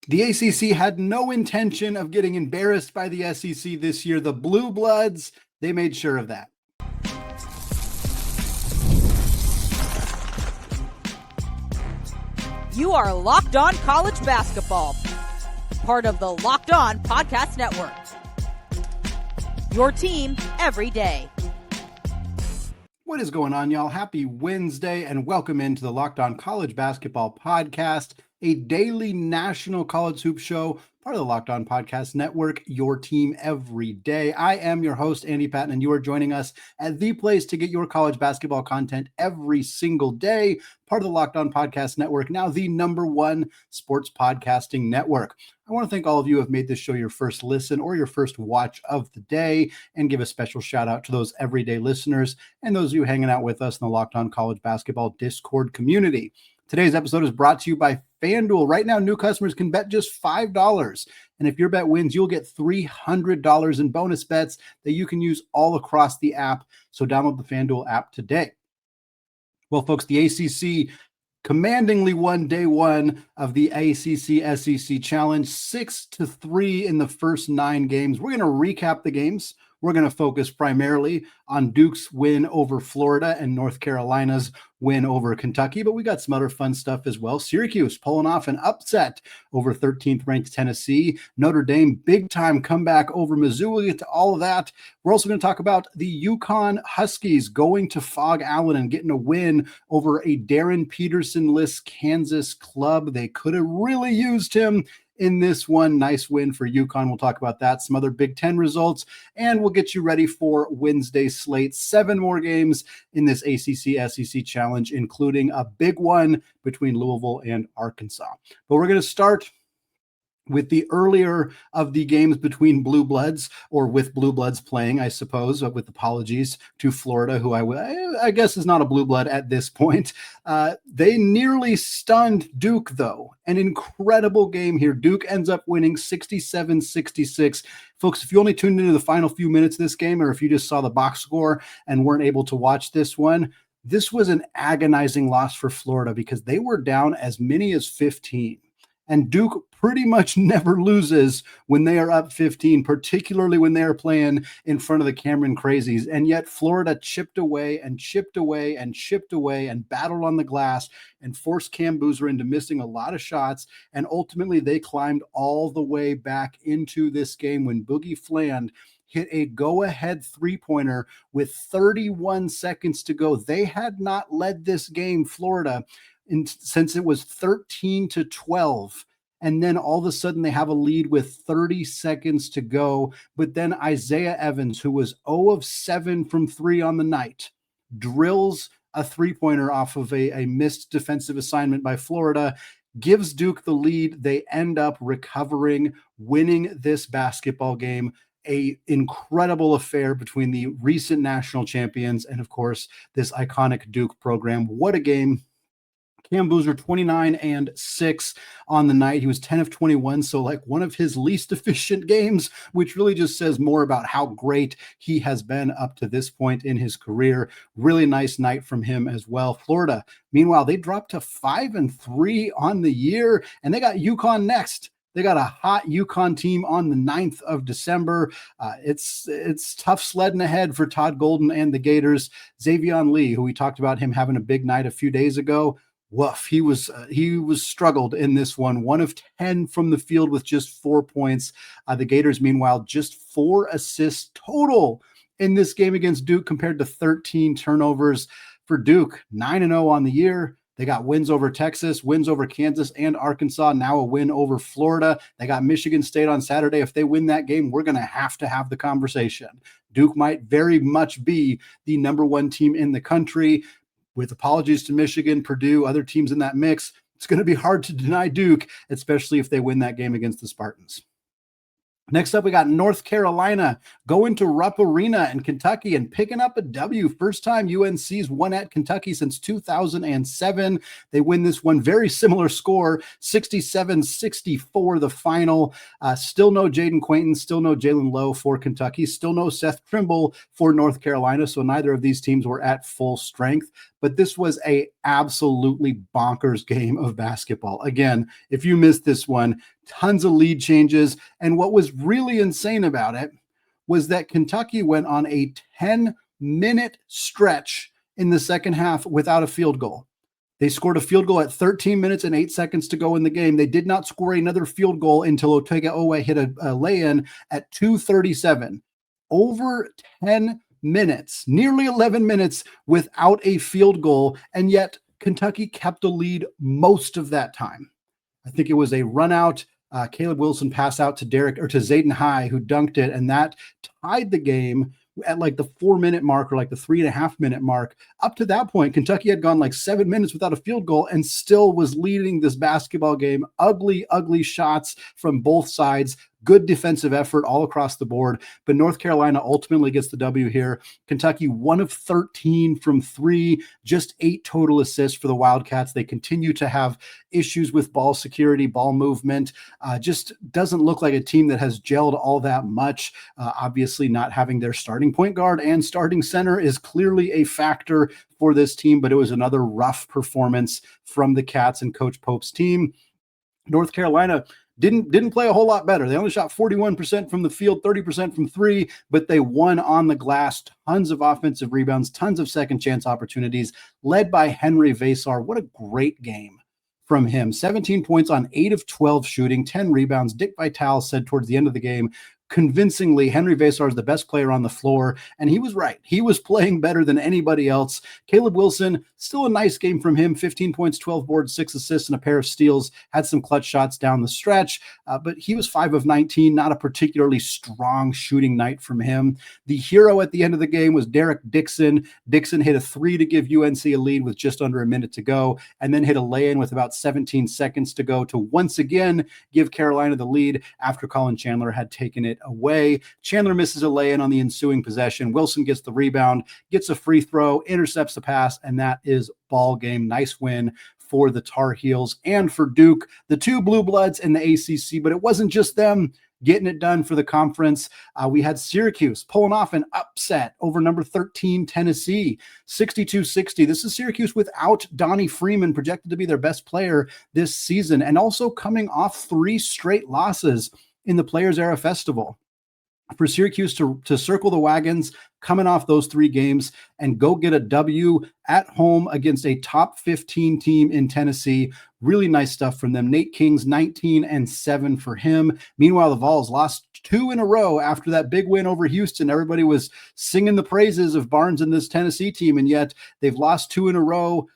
The ACC had no intention of getting embarrassed by the SEC this year. The Blue Bloods, they made sure of that. You are Locked On College Basketball, part of the Locked On Podcast Network. Your team every day. What is going on, y'all? Happy Wednesday and welcome into the Locked On College Basketball Podcast, a daily national college hoop show, part of the Locked On Podcast Network, your team every day. I am your host, Andy Patton, and you are joining us at the place to get your college basketball content every single day, part of the Locked On Podcast Network, now the #1 sports podcasting network. I want to thank all of you who have made this show your first listen or your first watch of the day, and give a special shout out to those everyday listeners and those of you hanging out with us in the Locked On College Basketball Discord community. Today's episode is brought to you by FanDuel. Right now, new customers can bet just $5. And if your bet wins, you'll get $300 in bonus bets that you can use all across the app. So download the FanDuel app today. Well, folks, the ACC commandingly won day one of the ACC-SEC Challenge, 6-3 in the first 9 games. We're going to recap the games. We're going to focus primarily on Duke's win over Florida and North Carolina's win over Kentucky, but we got some other fun stuff as well. Syracuse pulling off an upset over 13th ranked Tennessee. Notre Dame, big time comeback over Mizzou. We'll get to all of that. We're also going to talk about the UConn Huskies going to Phog Allen and getting a win over a Darren Peterson-less Kansas club. They could have really used him in this one. Nice win for UConn. We'll talk about that, some other Big Ten results, and we'll get you ready for Wednesday's slate. 7 more games in this ACC-SEC Challenge, including a big one between Louisville and Arkansas. But we're going to start with the earlier of the games between Blue Bloods, or with Blue Bloods playing, I suppose, with apologies to Florida, who I guess is not a Blue Blood at this point. They nearly stunned Duke, though. An incredible game here. Duke ends up winning 67-66. Folks, if you only tuned into the final few minutes of this game, or if you just saw the box score and weren't able to watch this one, this was an agonizing loss for Florida because they were down as many as 15. And Duke pretty much never loses when they are up 15, particularly when they are playing in front of the Cameron Crazies. And yet Florida chipped away and chipped away and chipped away and battled on the glass and forced Cam Boozer into missing a lot of shots. And ultimately they climbed all the way back into this game when Boogie Fland hit a go-ahead three-pointer with 31 seconds to go. They had not led this game, Florida, since it was 13-12. And then all of a sudden they have a lead with 30 seconds to go. But then Isaiah Evans, who was 0 of 7 from 3 on the night, drills a three-pointer off of a missed defensive assignment by Florida, gives Duke the lead. They end up recovering, winning this basketball game. An incredible affair between the recent national champions and, of course, this iconic Duke program. What a game. Cam Boozer, 29-6 on the night. He was 10 of 21, so like one of his least efficient games, which really just says more about how great he has been up to this point in his career. Really nice night from him as well. Florida, meanwhile, they dropped to 5-3 on the year, and they got UConn next. They got a hot UConn team on the 9th of December. It's tough sledding ahead for Todd Golden and the Gators. Xavier Lee, who we talked about him having a big night a few days ago, woof, he was struggled in this one. 1 of 10 from the field with just 4 points. The Gators, meanwhile, just 4 assists total in this game against Duke compared to 13 turnovers for Duke. 9-0 on the year. They got wins over Texas, wins over Kansas and Arkansas, now a win over Florida. They got Michigan State on Saturday. If they win that game, we're going to have the conversation. Duke might very much be the #1 team in the country. With apologies to Michigan, Purdue, other teams in that mix, it's going to be hard to deny Duke, especially if they win that game against the Spartans. Next up, we got North Carolina going to Rupp Arena in Kentucky and picking up a W. First time UNC's won at Kentucky since 2007. They win this one. Very similar score, 67-64 the final. Still no Jaden Quainton, still no Jalen Lowe for Kentucky, still no Seth Trimble for North Carolina, so neither of these teams were at full strength. But this was a absolutely bonkers game of basketball. Again, if you missed this one, tons of lead changes. And what was really insane about it was that Kentucky went on a 10-minute stretch in the second half without a field goal. They scored a field goal at 13 minutes and 8 seconds to go in the game. They did not score another field goal until Otega-Owe hit a lay-in at 2:37. Over 10 minutes, nearly 11 minutes without a field goal, and yet Kentucky kept the lead most of that time. I think it was a run out. Caleb Wilson passed out to Zayden High, who dunked it, and that tied the game at like the 4-minute mark or like the 3.5-minute mark. Up to that point, Kentucky had gone like 7 minutes without a field goal and still was leading this basketball game. Ugly, ugly shots from both sides. Good defensive effort all across the board, but North Carolina ultimately gets the W here. Kentucky 1 of 13 from 3, just 8 total assists for the Wildcats. They continue to have issues with ball security, ball movement. Just doesn't look like a team that has gelled all that much. Obviously, not having their starting point guard and starting center is clearly a factor for this team, but it was another rough performance from the Cats and Coach Pope's team. North Carolina didn't play a whole lot better. They only shot 41% from the field, 30% from 3, but they won on the glass. Tons of offensive rebounds, tons of second chance opportunities, led by Henri Veessar. What a great game from him. 17 points on 8 of 12 shooting, 10 rebounds. Dick Vitale said towards the end of the game, convincingly, Henri Veessar is the best player on the floor, and he was right. He was playing better than anybody else. Caleb Wilson, still a nice game from him, 15 points, 12 boards, 6 assists, and a pair of steals, had some clutch shots down the stretch, but he was 5 of 19, not a particularly strong shooting night from him. The hero at the end of the game was Derek Dixon. Dixon hit a 3 to give UNC a lead with just under a minute to go, and then hit a lay-in with about 17 seconds to go to once again give Carolina the lead after Colin Chandler had taken it away. Chandler misses a lay-in on the ensuing possession. Wilson gets the rebound, gets a free throw, intercepts the pass, and that is ball game. Nice win for the Tar Heels and for Duke, the 2 blue bloods in the ACC, but it wasn't just them getting it done for the conference. We had Syracuse pulling off an upset over number 13 Tennessee, 62-60. This is Syracuse without Donnie Freeman, projected to be their best player this season, and also coming off 3 straight losses in the Players Era Festival. For Syracuse to circle the wagons coming off those 3 games and go get a W at home against a top 15 team in Tennessee. Really nice stuff from them. Nate King's 19-7 for him. Meanwhile, the Vols lost 2 in a row after that big win over Houston. Everybody was singing the praises of Barnes and this Tennessee team, and yet they've lost 2 in a row.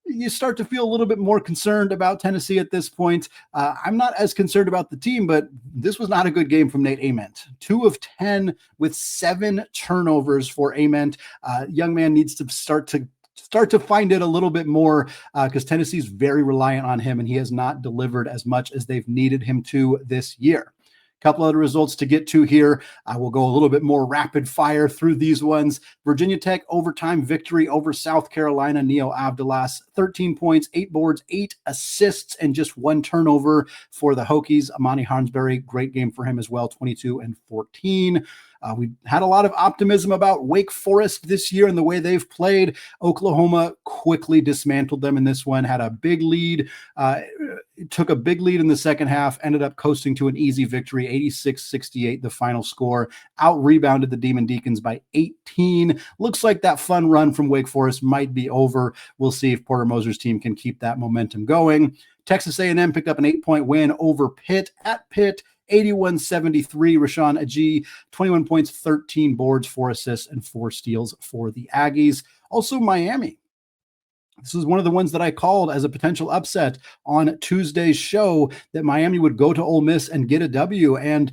You start to feel a little bit more concerned about Tennessee at this point. I'm not as concerned about the team, but this was not a good game from Nate Ament. 2 of 10 with 7 turnovers for Ament. Young man needs to start to find it a little bit more because Tennessee's very reliant on him, and he has not delivered as much as they've needed him to this year. Couple other results to get to here. I will go a little bit more rapid fire through these ones. Virginia Tech overtime victory over South Carolina. Neo Abdalas, 13 points, 8 boards, 8 assists, and just 1 turnover for the Hokies. Amani Hansberry, great game for him as well, 22 and 14. We had a lot of optimism about Wake Forest this year and the way they've played. Oklahoma quickly dismantled them in this one, had a big lead, took a big lead in the second half, ended up coasting to an easy victory, 86-68, the final score. Out-rebounded the Demon Deacons by 18. Looks like that fun run from Wake Forest might be over. We'll see if Porter Moser's team can keep that momentum going. Texas A&M picked up an 8-point win over Pitt at Pitt. 81-73, Rashawn Agee, 21 points, 13 boards, 4 assists, and 4 steals for the Aggies. Also, Miami. This is one of the ones that I called as a potential upset on Tuesday's show, that Miami would go to Ole Miss and get a W, and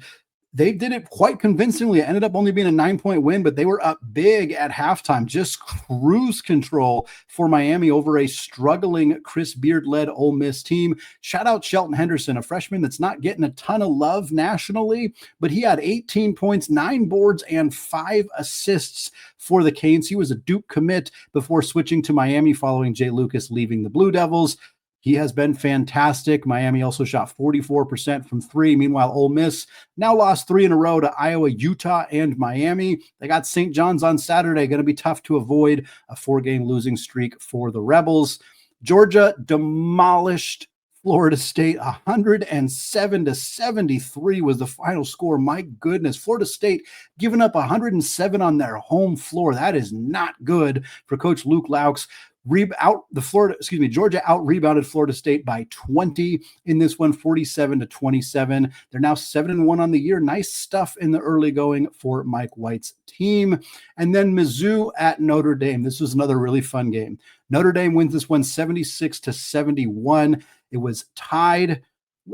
they did it quite convincingly. It ended up only being a 9-point win, but they were up big at halftime. Just cruise control for Miami over a struggling Chris Beard-led Ole Miss team. Shout out Shelton Henderson, a freshman that's not getting a ton of love nationally, but he had 18 points, 9 boards, and 5 assists for the Canes. He was a Duke commit before switching to Miami following Jay Lucas leaving the Blue Devils. He has been fantastic. Miami also shot 44% from 3. Meanwhile, Ole Miss now lost 3 in a row to Iowa, Utah, and Miami. They got St. John's on Saturday. Going to be tough to avoid a 4-game losing streak for the Rebels. Georgia demolished Florida State. 107-73 was the final score. My goodness, Florida State giving up 107 on their home floor. That is not good for Coach Luke Laux. Georgia out-rebounded Florida State by 20 in this one, 47-27. They're now 7-1 on the year. Nice stuff in the early going for Mike White's team. And then Mizzou at Notre Dame. This was another really fun game. Notre Dame wins this one 76-71. It was tied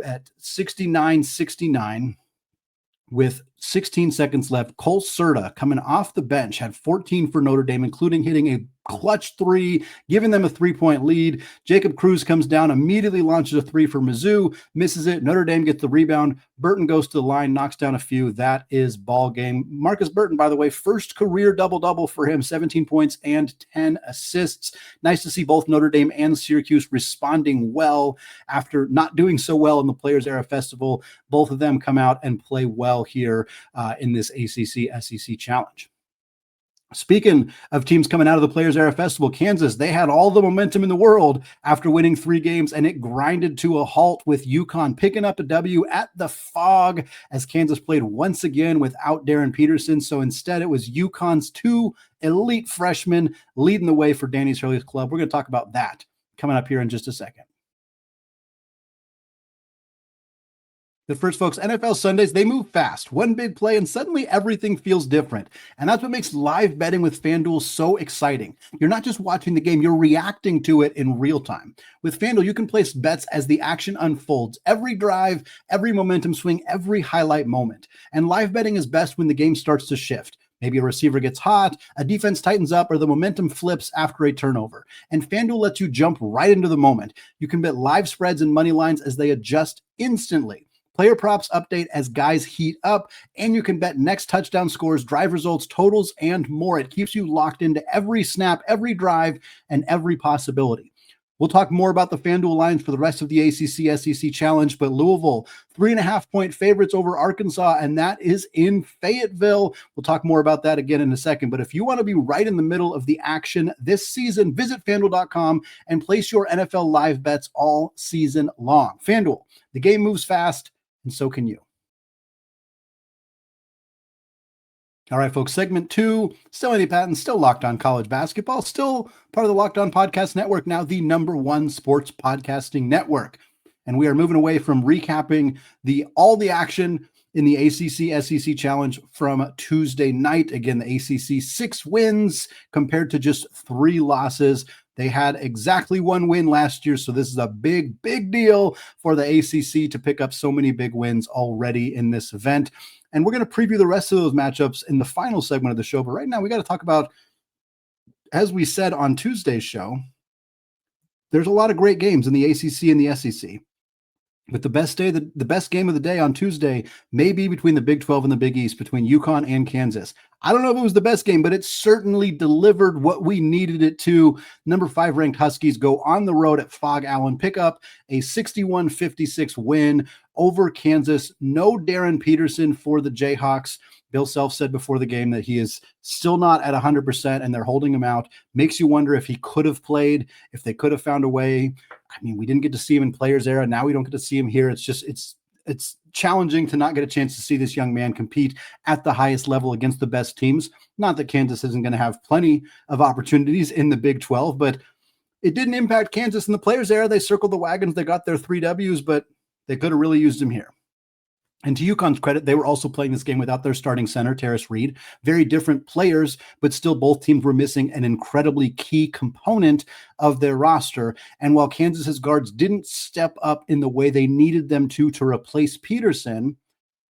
at 69-69. With 16 seconds left. Cole Serta coming off the bench had 14 for Notre Dame, including hitting a clutch three, giving them a 3-point lead. Jacob Cruz comes down, immediately launches a three for Mizzou, misses it. Notre Dame gets the rebound. Burton goes to the line, knocks down a few. That is ball game. Marcus Burton, by the way, first career double-double for him, 17 points and 10 assists. Nice to see both Notre Dame and Syracuse responding well after not doing so well in the Players Era Festival. Both of them come out and play well here in this ACC-SEC challenge. Speaking of teams coming out of the Players Era Festival, Kansas, they had all the momentum in the world after winning 3 games, and it grinded to a halt with UConn picking up a W at the Phog as Kansas played once again without Darren Peterson. So instead, it was UConn's 2 elite freshmen leading the way for Danny's Hurley's club. We're going to talk about that coming up here in just a second. But first, folks, NFL Sundays, they move fast. One big play, and suddenly everything feels different. And that's what makes live betting with FanDuel so exciting. You're not just watching the game, you're reacting to it in real time. With FanDuel, you can place bets as the action unfolds. Every drive, every momentum swing, every highlight moment. And live betting is best when the game starts to shift. Maybe a receiver gets hot, a defense tightens up, or the momentum flips after a turnover. And FanDuel lets you jump right into the moment. You can bet live spreads and money lines as they adjust instantly. Player props update as guys heat up, and you can bet next touchdown scores, drive results, totals, and more. It keeps you locked into every snap, every drive, and every possibility. We'll talk more about the FanDuel lines for the rest of the ACC-SEC challenge, but Louisville, 3.5-point favorites over Arkansas, and that is in Fayetteville. We'll talk more about that again in a second, but if you want to be right in the middle of the action this season, visit FanDuel.com and place your NFL live bets all season long. FanDuel, the game moves fast, and so can you. All right, folks, segment 2, still Andy Patton, still Locked On College Basketball, still part of the Locked On Podcast Network, now the #1 sports podcasting network. And we are moving away from recapping all the action in the ACC-SEC Challenge from Tuesday night. Again, the ACC 6 wins compared to just 3 losses. They had exactly 1 win last year, so this is a big, big deal for the ACC to pick up so many big wins already in this event. And we're going to preview the rest of those matchups in the final segment of the show. But right now, we got to talk about, as we said on Tuesday's show, there's a lot of great games in the ACC and the SEC. But the best game of the day on Tuesday may be between the Big 12 and the Big East, between UConn and Kansas. I don't know if it was the best game, but it certainly delivered what we needed it to. Number 5 ranked Huskies go on the road at Phog Allen, pick up a 61-56 win over Kansas. No Darren Peterson for the Jayhawks. Bill Self said before the game that he is still not at 100% and they're holding him out. Makes you wonder if he could have played, if they could have found a way. I mean, we didn't get to see him in Players Era. Now we don't get to see him here. It's challenging to not get a chance to see this young man compete at the highest level against the best teams. Not that Kansas isn't going to have plenty of opportunities in the Big 12, but it didn't impact Kansas in the Players Era. They circled the wagons. They got their 3 Ws, but they could have really used him here. And to UConn's credit, they were also playing this game without their starting center, Terrace Reed. Very different players, but still both teams were missing an incredibly key component of their roster. And while Kansas's guards didn't step up in the way they needed them to replace Peterson,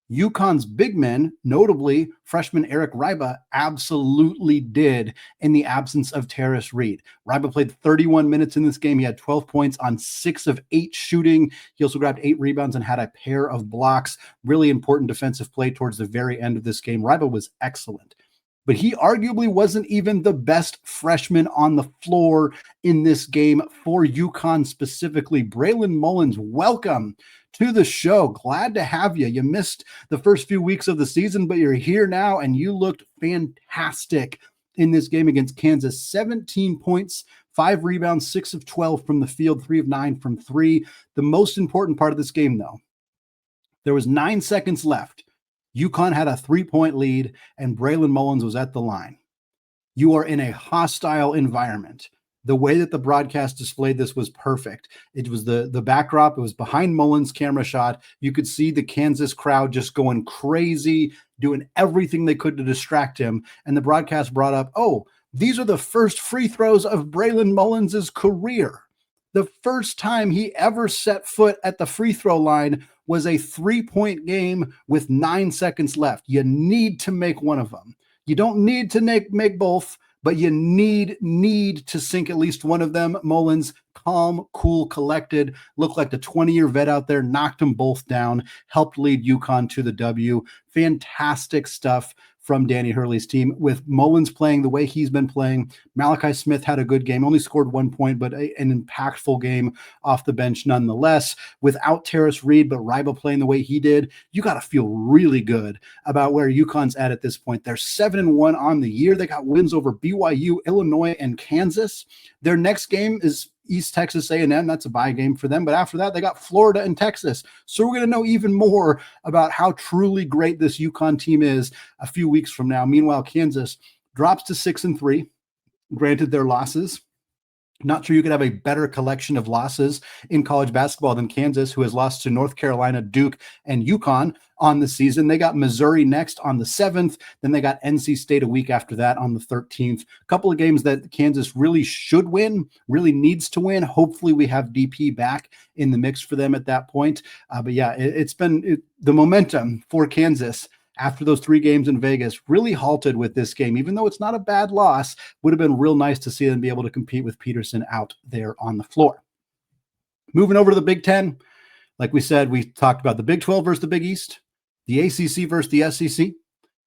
UConn's big men, notably freshman Eric Ryba, absolutely did in the absence of Terrace Reed. Ryba played 31 minutes in this game. He had 12 points on 6 of 8 shooting. He also grabbed 8 rebounds and had a pair of blocks. Really important defensive play towards the very end of this game. Ryba was excellent. But he arguably wasn't even the best freshman on the floor in this game for UConn specifically. Braylon Mullins, welcome to the show. Glad to have you. You missed the first few weeks of the season, but you're here now, and you looked fantastic in this game against Kansas. 17 points 5 rebounds, 6 of 12 from the field, 3 of 9 from 3. The most important part of this game, though, there was 9 seconds left. UConn had a 3-point lead, and Braylon Mullins was at the line. You are in a hostile environment. The way that the broadcast displayed this was perfect. It was the backdrop. It was behind Mullins' camera shot. You could see the Kansas crowd just going crazy, doing everything they could to distract him. And the broadcast brought up, oh, these are the first free throws of Braylon Mullins' career. The first time he ever set foot at the free throw line was a 3-point game with 9 seconds left. You need to make one of them. You don't need to make both, but you need to sink at least one of them. Mullins, calm, cool, collected, looked like the 20-year vet out there, knocked them both down, helped lead UConn to the W. Fantastic stuff from Danny Hurley's team, with Mullins playing the way he's been playing. Malachi Smith had a good game, only scored 1 point, but an impactful game off the bench nonetheless. Without Terrace Reed, but Ryba playing the way he did, you got to feel really good about where UConn's at this point. They're 7-1 on the year. They got wins over BYU, Illinois, and Kansas. Their next game is East Texas A&M. That's a bye game for them. But after that, they got Florida and Texas. So we're going to know even more about how truly great this UConn team is a few weeks from now. Meanwhile, Kansas drops to 6-3. Granted, their losses. Not sure you could have a better collection of losses in college basketball than Kansas, who has lost to North Carolina, Duke, and UConn on the season. They got Missouri next on the 7th. Then they got NC State a week after that on the 13th. A couple of games that Kansas really should win, really needs to win. Hopefully we have DP back in the mix for them at that point. But yeah, it's been the momentum for Kansas after those 3 games in Vegas really halted with this game. Even though it's not a bad loss, would have been real nice to see them be able to compete with Peterson out there on the floor. Moving over to the Big Ten, like we said, we talked about the Big 12 versus the Big East, the ACC versus the SEC.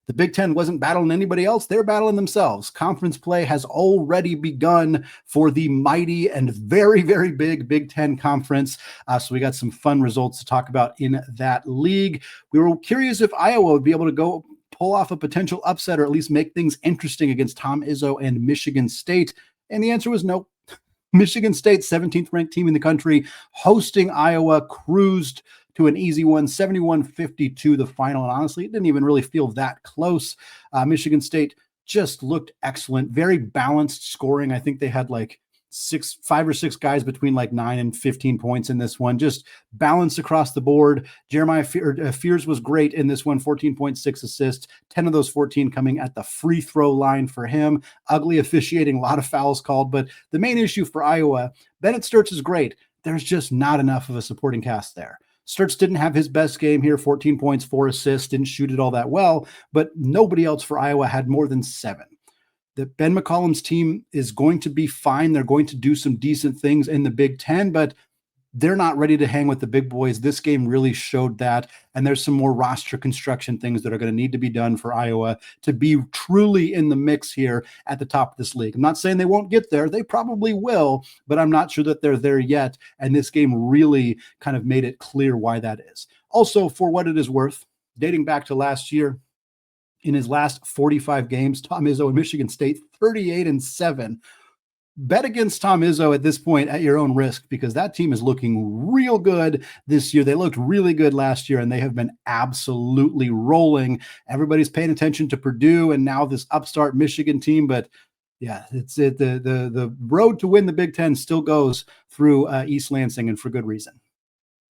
The Big Ten wasn't battling anybody else. They're battling themselves. Conference play has already begun for the mighty and very, very big Big Ten conference. So we got some fun results to talk about in that league. We were curious if Iowa would be able to go pull off a potential upset or at least make things interesting against Tom Izzo and Michigan State. And the answer was no. Michigan State, 17th ranked team in the country, hosting Iowa, cruised to an easy one, 71-52 the final. And honestly, it didn't even really feel that close. Michigan State just looked excellent, very balanced scoring. I think they had like 5 or 6 guys between like 9 and 15 points in this one, just balanced across the board. Jeremiah Fears was great in this one, 14.6 assists, 10 of those 14 coming at the free throw line for him. Ugly officiating, a lot of fouls called, but the main issue for Iowa, Bennett Sturts is great. There's just not enough of a supporting cast there. Sturts didn't have his best game here, 14 points, 4 assists, didn't shoot it all that well, but nobody else for Iowa had more than 7. That Ben McCollum's team is going to be fine. They're going to do some decent things in the Big Ten, but they're not ready to hang with the big boys. This game really showed that, and there's some more roster construction things that are going to need to be done for Iowa to be truly in the mix here at the top of this league. I'm not saying they won't get there. They probably will, but I'm not sure that they're there yet, and this game really kind of made it clear why that is. Also, for what it is worth, dating back to last year, in his last 45 games, Tom Izzo and Michigan State, 38-7. Bet against Tom Izzo at this point at your own risk, because that team is looking real good this year. They looked really good last year, and they have been absolutely rolling. Everybody's paying attention to Purdue and now this upstart Michigan team, but yeah, the road to win the Big Ten still goes through East Lansing, and for good reason.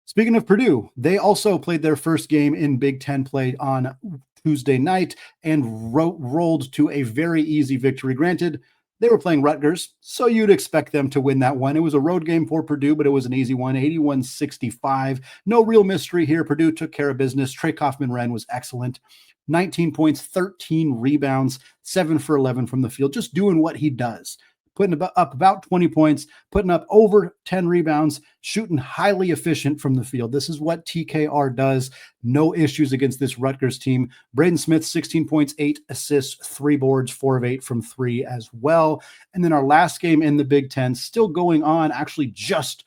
Speaking of Purdue, they also played their first game in Big Ten play on Tuesday night and rolled to a very easy victory. Granted, they were playing Rutgers, so you'd expect them to win that one. It was a road game for Purdue, but it was an easy one, 81-65. No real mystery here. Purdue took care of business. Trey Kaufman-Renn was excellent. 19 points, 13 rebounds, 7 for 11 from the field, just doing what he does. Putting up about 20 points, putting up over 10 rebounds, shooting highly efficient from the field. This is what TKR does. No issues against this Rutgers team. Braden Smith, 16 points, 8 assists, 3 boards, 4 of 8 from 3 as well. And then our last game in the Big Ten, still going on, actually just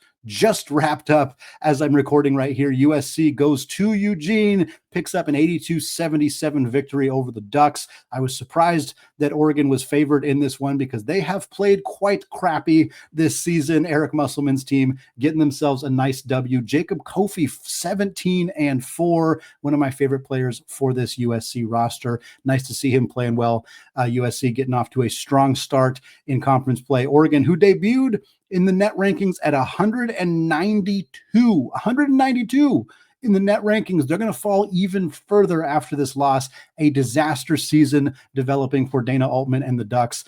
wrapped up as I'm recording right here. USC goes to Eugene, picks up an 82-77 victory over the Ducks. I was surprised that Oregon was favored in this one because they have played quite crappy this season. Eric Musselman's team getting themselves a nice W. Jacob Kofi, 17-4, one of my favorite players for this USC roster. Nice to see him playing well. USC getting off to a strong start in conference play. Oregon, who debuted in the net rankings at 192 in the net rankings. They're going to fall even further after this loss. A disaster season developing for Dana Altman and the Ducks.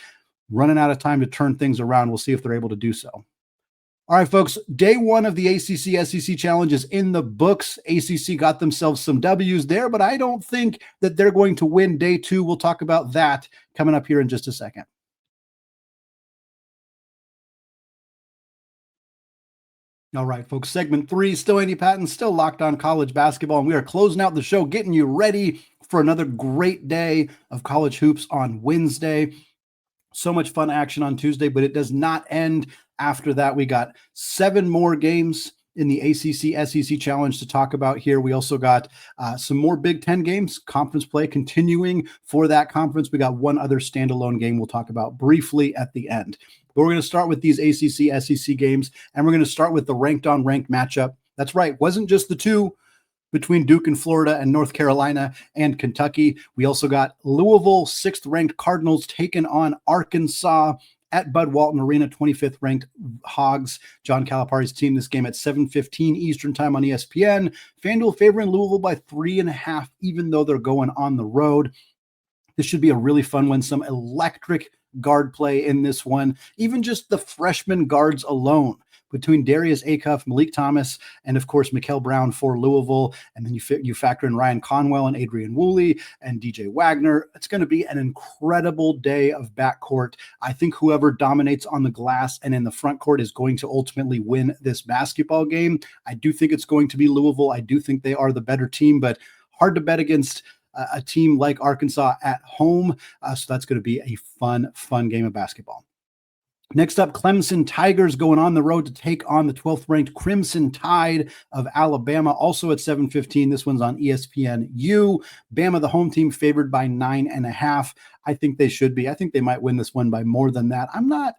Running out of time to turn things around. We'll see if they're able to do so. All right, folks, day one of the ACC-SEC Challenge is in the books. ACC got themselves some W's there, but I don't think that they're going to win day two. We'll talk about that coming up here in just a second. All right, folks, segment 3, still Andy Patton, still Locked On College Basketball, and we are closing out the show, getting you ready for another great day of college hoops on Wednesday. So much fun action on Tuesday, but it does not end after that. We got 7 more games in the ACC-SEC Challenge to talk about here. We also got some more Big Ten games, conference play continuing for that conference. We got one other standalone game we'll talk about briefly at the end. But we're going to start with these ACC-SEC games, and we're going to start with the ranked-on-ranked matchup. That's right, wasn't just the two between Duke and Florida and North Carolina and Kentucky. We also got Louisville, 6th-ranked Cardinals taking on Arkansas at Bud Walton Arena, 25th-ranked Hogs, John Calipari's team. This game at 7:15 Eastern Time on ESPN. FanDuel favoring Louisville by 3.5, even though they're going on the road. This should be a really fun one. Some electric guard play in this one. Even just the freshman guards alone between Darius Acuff, Malik Thomas, and of course, Mikal Brown for Louisville. And then you factor in Ryan Conwell and Adrian Woolley and DJ Wagner. It's going to be an incredible day of backcourt. I think whoever dominates on the glass and in the front court is going to ultimately win this basketball game. I do think it's going to be Louisville. I do think they are the better team, but hard to bet against a team like Arkansas at home. So that's going to be a fun game of basketball. Next up, Clemson Tigers going on the road to take on the 12th-ranked Crimson Tide of Alabama, also at 7:15. This one's on ESPNU. Bama, the home team, favored by 9.5. I think they should be. I think they might win this one by more than that. I'm not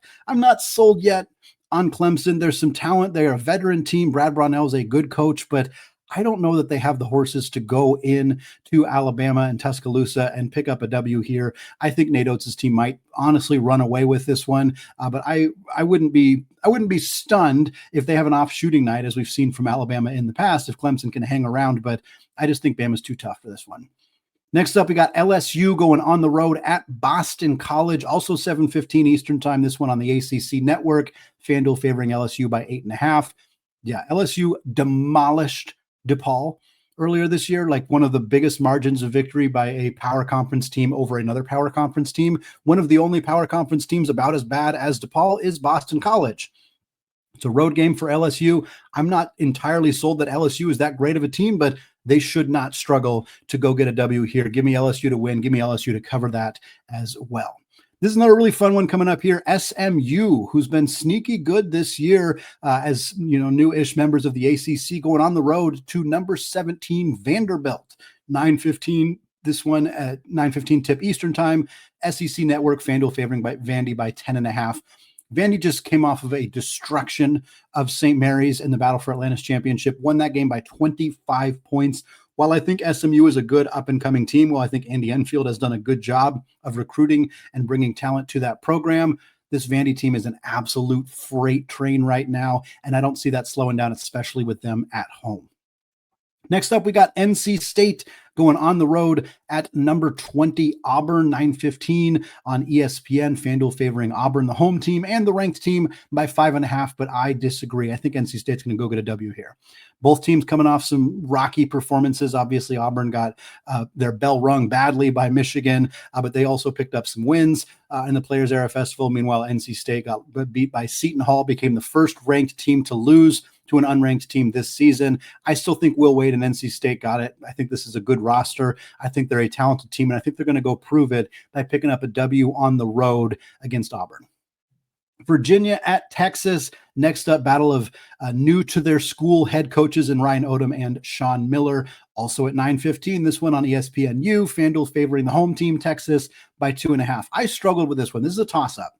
sold yet on Clemson. There's some talent. They are a veteran team. Brad Brownell is a good coach, but I don't know that they have the horses to go in to Alabama and Tuscaloosa and pick up a W here. I think Nate Oates' team might honestly run away with this one, but I wouldn't be stunned if they have an off shooting night, as we've seen from Alabama in the past, if Clemson can hang around. But I just think Bama's too tough for this one. Next up, we got LSU going on the road at Boston College, also 7:15 Eastern Time. This one on the ACC Network. FanDuel favoring LSU by 8.5. Yeah, LSU demolished DePaul earlier this year, like one of the biggest margins of victory by a power conference team over another power conference team. One of the only power conference teams about as bad as DePaul is Boston College. It's a road game for LSU. I'm not entirely sold that LSU is that great of a team, but they should not struggle to go get a W here. Give me LSU to win. Give me LSU to cover that as well. This is another really fun one coming up here. SMU, who's been sneaky good this year as new-ish members of the ACC, going on the road to number 17 Vanderbilt. 9:15. This one at 9:15 tip Eastern Time. SEC Network, FanDuel favoring Vandy by 10.5. Vandy just came off of a destruction of St. Mary's in the Battle for Atlantis Championship. Won that game by 25 points. While I think SMU is a good up-and-coming team, while I think Andy Enfield has done a good job of recruiting and bringing talent to that program, this Vandy team is an absolute freight train right now, and I don't see that slowing down, especially with them at home. Next up, we got NC State going on the road at number 20 Auburn, 9:15 on ESPN. FanDuel favoring Auburn, the home team, and the ranked team by 5.5, but I disagree. I think NC State's going to go get a W here. Both teams coming off some rocky performances. Obviously, Auburn got their bell rung badly by Michigan, but they also picked up some wins in the Players Era Festival. Meanwhile, NC State got beat by Seton Hall, became the first ranked team to lose to an unranked team this season. I still think Will Wade and NC State got it. I think this is a good roster. I think they're a talented team, and I think they're going to go prove it by picking up a W on the road against Auburn. Virginia at Texas. Next up, battle of new to their school head coaches in Ryan Odom and Sean Miller. Also at 9:15, this one on ESPNU, FanDuel favoring the home team, Texas, by 2.5. I struggled with this one. This is a toss-up.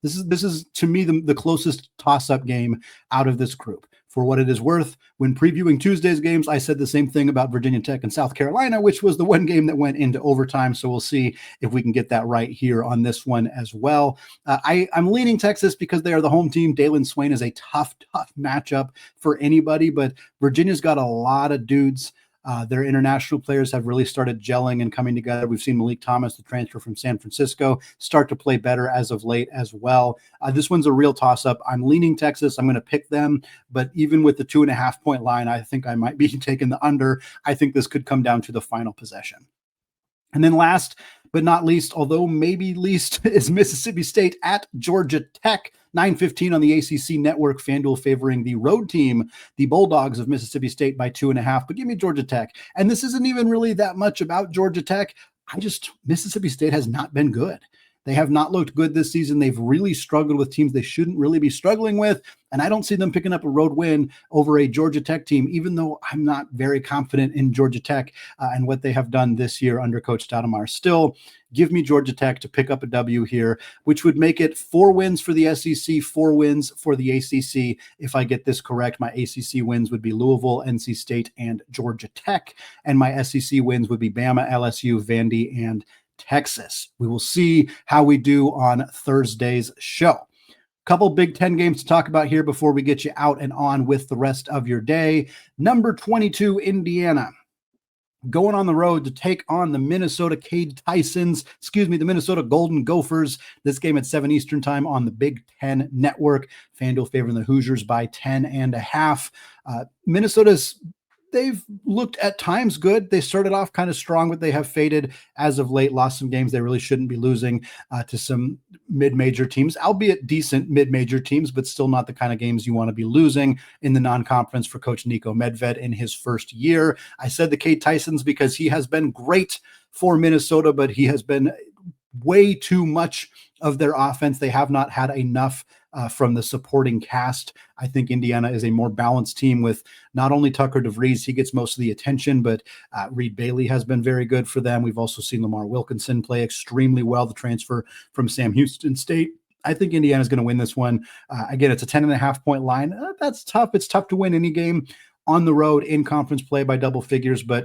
This is to me the closest toss-up game out of this group. For what it is worth, when previewing Tuesday's games, I said the same thing about Virginia Tech and South Carolina, which was the one game that went into overtime. So we'll see if we can get that right here on this one as well. I'm leaning Texas because they are the home team. Dalen Swain is a tough matchup for anybody, but Virginia's got a lot of dudes. Their international players have really started gelling and coming together. We've seen Malik Thomas, the transfer from San Francisco, start to play better as of late as well. This one's a real toss-up. I'm leaning Texas. I'm going to pick them, but even with the 2.5 point line, I think I might be taking the under. I think this could come down to the final possession. And then last but not least, although maybe least, is Mississippi State at Georgia Tech. 9:15 on the ACC network, FanDuel favoring the road team, the Bulldogs of Mississippi State, by 2.5. But give me Georgia Tech. And this isn't even really that much about Georgia Tech. Mississippi State has not been good. They have not looked good this season. They've really struggled with teams they shouldn't really be struggling with. And I don't see them picking up a road win over a Georgia Tech team, even though I'm not very confident in Georgia Tech and what they have done this year under Coach Stoudemire. Still, give me Georgia Tech to pick up a W here, which would make it 4 wins for the SEC, 4 wins for the ACC. If I get this correct, my ACC wins would be Louisville, NC State, and Georgia Tech. And my SEC wins would be Bama, LSU, Vandy, and Texas. We will see how we do on Thursday's show. Couple Big Ten games to talk about here before we get you out and on with the rest of your day. Number 22, Indiana, going on the road to take on the Minnesota the Minnesota Golden Gophers. This game at 7 Eastern time on the Big Ten Network. FanDuel favoring the Hoosiers by 10.5. They've looked at times good. They started off kind of strong, but they have faded as of late, lost some games they really shouldn't be losing to some mid-major teams, albeit decent mid-major teams, but still not the kind of games you want to be losing in the non-conference for Coach Nico Medved in his first year. I said the Cade Tysons because he has been great for Minnesota, but he has been way too much of their offense. They have not had enough from the supporting cast. I think Indiana is a more balanced team with not only Tucker DeVries, he gets most of the attention, but Reed Bailey has been very good for them. We've also seen Lamar Wilkinson play extremely well, the transfer from Sam Houston State. I think Indiana is going to win this one. Again, it's a 10.5 point line. That's tough. It's tough to win any game on the road in conference play by double figures, but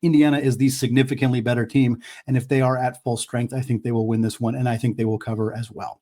Indiana is the significantly better team. And if they are at full strength, I think they will win this one, and I think they will cover as well.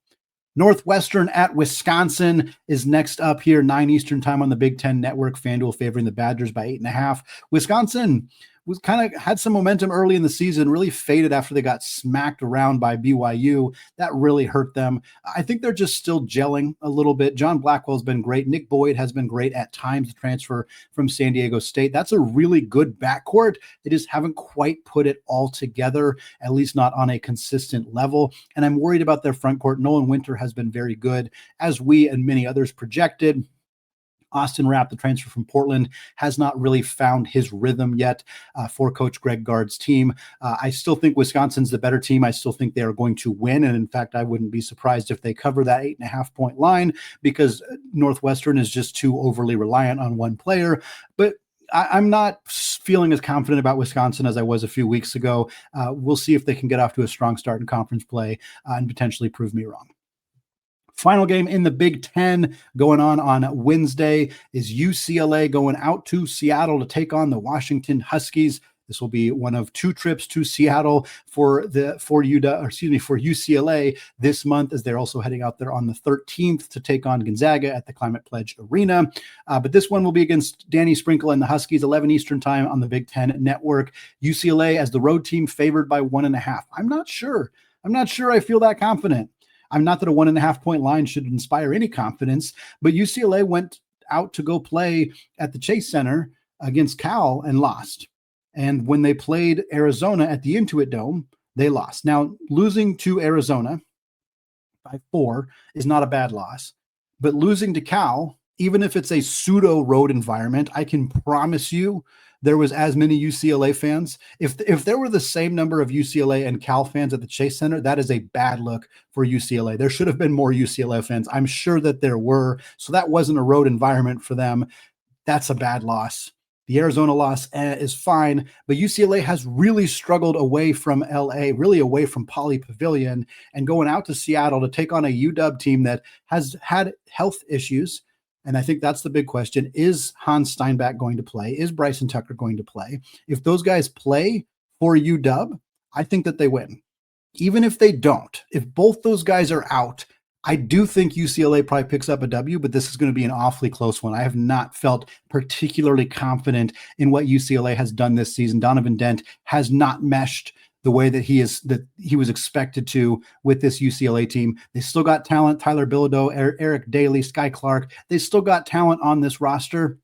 Northwestern at Wisconsin is next up here, 9 Eastern time on the Big Ten Network. FanDuel favoring the Badgers by 8.5. Wisconsin was kind of had some momentum early in the season, really faded after they got smacked around by BYU. That really hurt them. I think they're just still gelling a little bit. John Blackwell's been great. Nick Boyd has been great at times, the transfer from San Diego State. That's a really good backcourt. They just haven't quite put it all together, at least not on a consistent level. And I'm worried about their front court. Nolan Winter has been very good, as we and many others projected. Austin Rapp, the transfer from Portland, has not really found his rhythm yet for Coach Greg Gard's team. I still think Wisconsin's the better team. I still think they are going to win. And in fact, I wouldn't be surprised if they cover that 8.5 point line, because Northwestern is just too overly reliant on one player. But I'm not feeling as confident about Wisconsin as I was a few weeks ago. We'll see if they can get off to a strong start in conference play and potentially prove me wrong. Final game in the Big Ten going on Wednesday is UCLA going out to Seattle to take on the Washington Huskies. This will be one of 2 trips to Seattle for UCLA this month, as they're also heading out there on the 13th to take on Gonzaga at the Climate Pledge Arena. But this one will be against Danny Sprinkle and the Huskies, 11 Eastern time on the Big Ten Network. UCLA as the road team favored by 1.5. I'm not sure I feel that confident. I'm not that a 1.5 point line should inspire any confidence, but UCLA went out to go play at the Chase Center against Cal and lost. And when they played Arizona at the Intuit Dome, they lost. Now, losing to Arizona by 4 is not a bad loss, but losing to Cal, even if it's a pseudo road environment, I can promise you there was as many UCLA fans. If there were the same number of UCLA and Cal fans at the Chase Center, that is a bad look for UCLA. There should have been more UCLA fans. I'm sure that there were. So that wasn't a road environment for them. That's a bad loss. The Arizona loss is fine, but UCLA has really struggled away from LA, really away from Poly Pavilion, and going out to Seattle to take on a UW team that has had health issues. And I think that's the big question. Is Hans Steinbach going to play? Is Bryson Tucker going to play? If those guys play for UW, I think that they win. Even if they don't, if both those guys are out, I do think UCLA probably picks up a W, but this is going to be an awfully close one. I have not felt particularly confident in what UCLA has done this season. Donovan Dent has not meshed the way that he was expected to with this UCLA team. They still got talent. Tyler Bilodeau, Eric Daly, Sky Clark. They still got talent on this roster,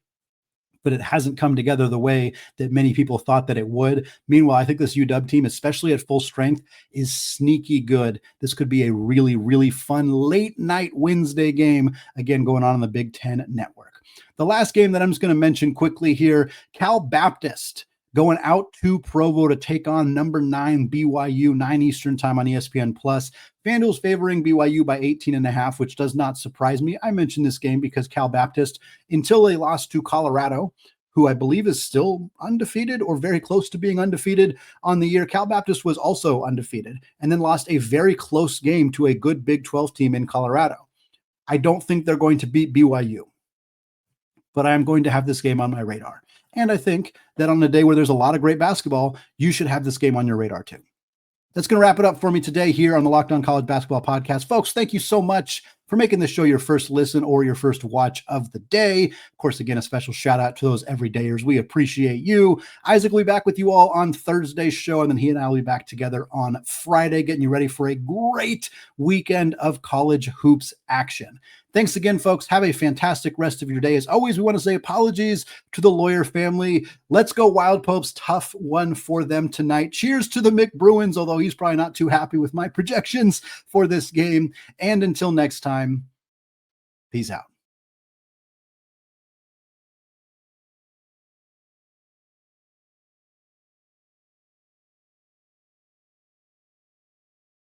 but it hasn't come together the way that many people thought that it would. Meanwhile, I think this UW team, especially at full strength, is sneaky good. This could be a really, really fun late night Wednesday game, again, going on the Big Ten Network. The last game that I'm just going to mention quickly here, Cal Baptist going out to Provo to take on number 9 BYU, 9 Eastern time on ESPN+. FanDuel's favoring BYU by 18.5, which does not surprise me. I mentioned this game because Cal Baptist, until they lost to Colorado, who I believe is still undefeated or very close to being undefeated on the year, Cal Baptist was also undefeated and then lost a very close game to a good Big 12 team in Colorado. I don't think they're going to beat BYU, but I am going to have this game on my radar. And I think that on a day where there's a lot of great basketball, you should have this game on your radar too. That's going to wrap it up for me today here on the Locked On College Basketball Podcast. Folks, thank you so much for making this show your first listen or your first watch of the day. Of course, again, a special shout out to those everydayers. We appreciate you. Isaac will be back with you all on Thursday's show, and then he and I will be back together on Friday, getting you ready for a great weekend of college hoops action. Thanks again, folks. Have a fantastic rest of your day. As always, we want to say apologies to the Lawyer family. Let's go Wild Popes. Tough one for them tonight. Cheers to the Mick Bruins, although he's probably not too happy with my projections for this game. And until next time, peace out.